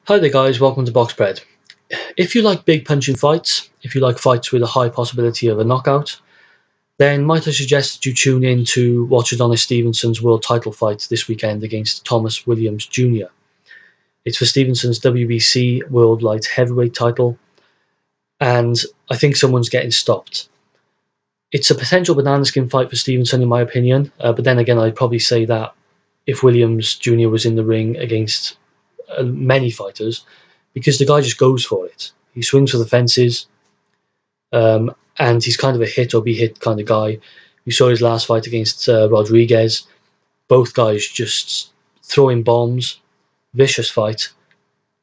Hi there guys, welcome to Box Bread. If you like big punching fights, if you like fights with a high possibility of a knockout, then might I suggest that you tune in to watch Adonis Stevenson's world title fight this weekend against Thomas Williams Jr. It's for Stevenson's WBC World Light Heavyweight title, and I think someone's getting stopped. It's a potential banana skin fight for Stevenson in my opinion, but then again I'd probably say that if Williams Jr. was in the ring against many fighters, because the guy just goes for it. He swings for the fences, and he's kind of a hit or be hit kind of guy. You saw his last fight against Rodriguez. Both guys just throwing bombs, vicious fight,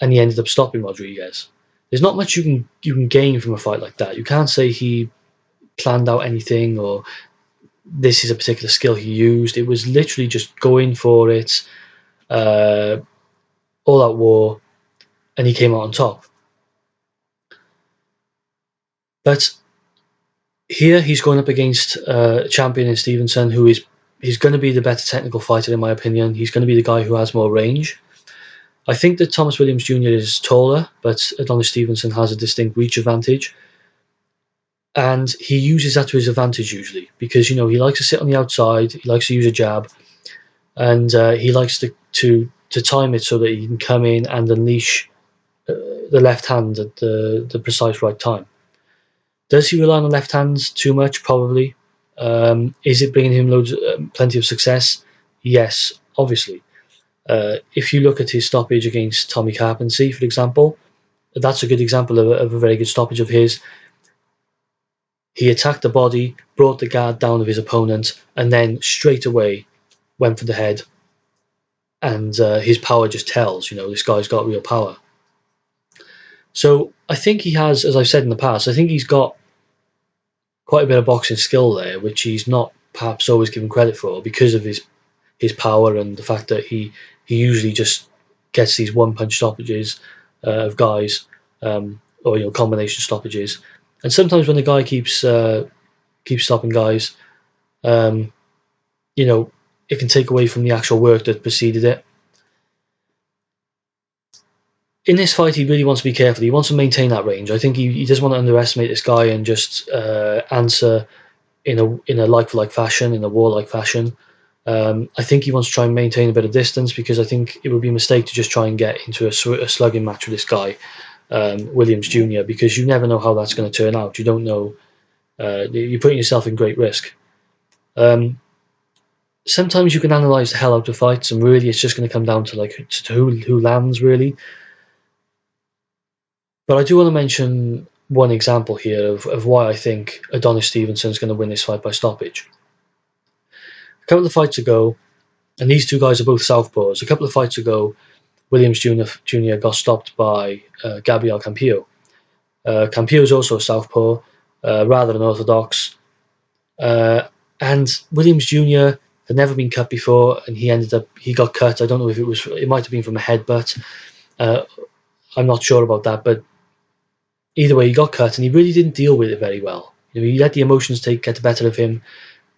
and he ended up stopping Rodriguez. There's not much you can gain from a fight like that. You can't say he planned out anything or this is a particular skill he used. It was literally just going for it, all out war, and he came out on top. But here he's going up against a champion in Stevenson he's going to be the better technical fighter in my opinion. He's going to be the guy who has more range. I think that Thomas Williams Jr. is taller, but Adonis Stevenson has a distinct reach advantage. And he uses that to his advantage usually because, he likes to sit on the outside, he likes to use a jab, and he likes to time it so that he can come in and unleash the left hand at the precise right time. Does he rely on the left hands too much? Probably. Is it bringing him plenty of success? Yes, obviously. If you look at his stoppage against Tommy Carpentry, for example, that's a good example of a very good stoppage of his. He attacked the body, brought the guard down of his opponent, and then straight away went for the head. And his power just tells, this guy's got real power. So I think he has, as I've said in the past, I think he's got quite a bit of boxing skill there, which he's not perhaps always given credit for because of his power and the fact that he usually just gets these one-punch stoppages of guys, or combination stoppages. And sometimes when the guy keeps stopping guys, it can take away from the actual work that preceded it. In this fight, he really wants to be careful. He wants to maintain that range. I think he doesn't want to underestimate this guy and just answer in a like-for-like fashion, in a war-like fashion. I think he wants to try and maintain a bit of distance because I think it would be a mistake to just try and get into a slugging match with this guy, Williams Jr., because you never know how that's going to turn out. You don't know. You're putting yourself in great risk. Sometimes you can analyse the hell out of fights, and really it's just going to come down to who lands, really. But I do want to mention one example here of why I think Adonis Stevenson is going to win this fight by stoppage. A couple of fights ago, and these two guys are both southpaws, a couple of fights ago, Williams Jr. got stopped by Gabriel Campillo. Campillo is also a southpaw, rather unorthodox. And Williams Jr. had never been cut before, and he got cut. I don't know if it might have been from a headbutt. I'm not sure about that, but either way, he got cut, and he really didn't deal with it very well. He let the emotions get the better of him,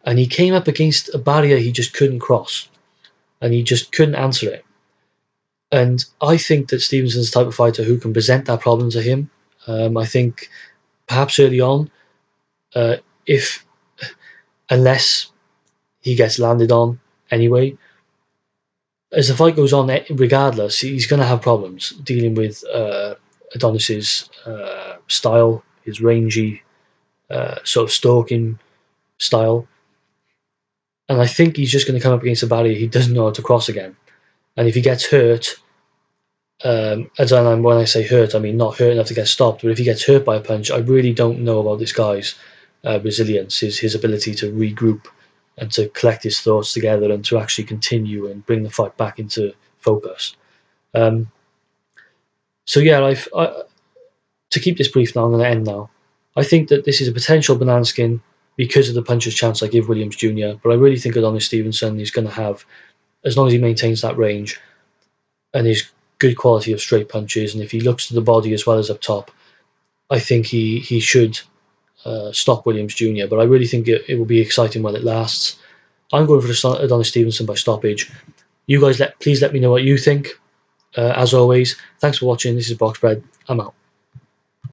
and he came up against a barrier he just couldn't cross, and he just couldn't answer it. And I think that Stevenson's the type of fighter who can present that problem to him. I think perhaps early on, unless he gets landed on anyway, as the fight goes on, regardless, he's going to have problems dealing with Adonis's style, his rangy sort of stalking style. And I think he's just going to come up against a barrier he doesn't know how to cross again. And if he gets hurt, when I say hurt, I mean not hurt enough to get stopped, but if he gets hurt by a punch, I really don't know about this guy's resilience, his ability to regroup and to collect his thoughts together and to actually continue and bring the fight back into focus. So yeah, to keep this brief now, I'm going to end now. I think that this is a potential banana skin because of the puncher's chance I give Williams Jr., but I really think Adonis Stevenson is going to have, as long as he maintains that range and his good quality of straight punches, and if he looks to the body as well as up top, I think he should stop Williams Jr., but I really think it will be exciting while it lasts. I'm going for Adonis Stevenson by stoppage. You guys, please let me know what you think. As always, thanks for watching. This is Box Bread. I'm out.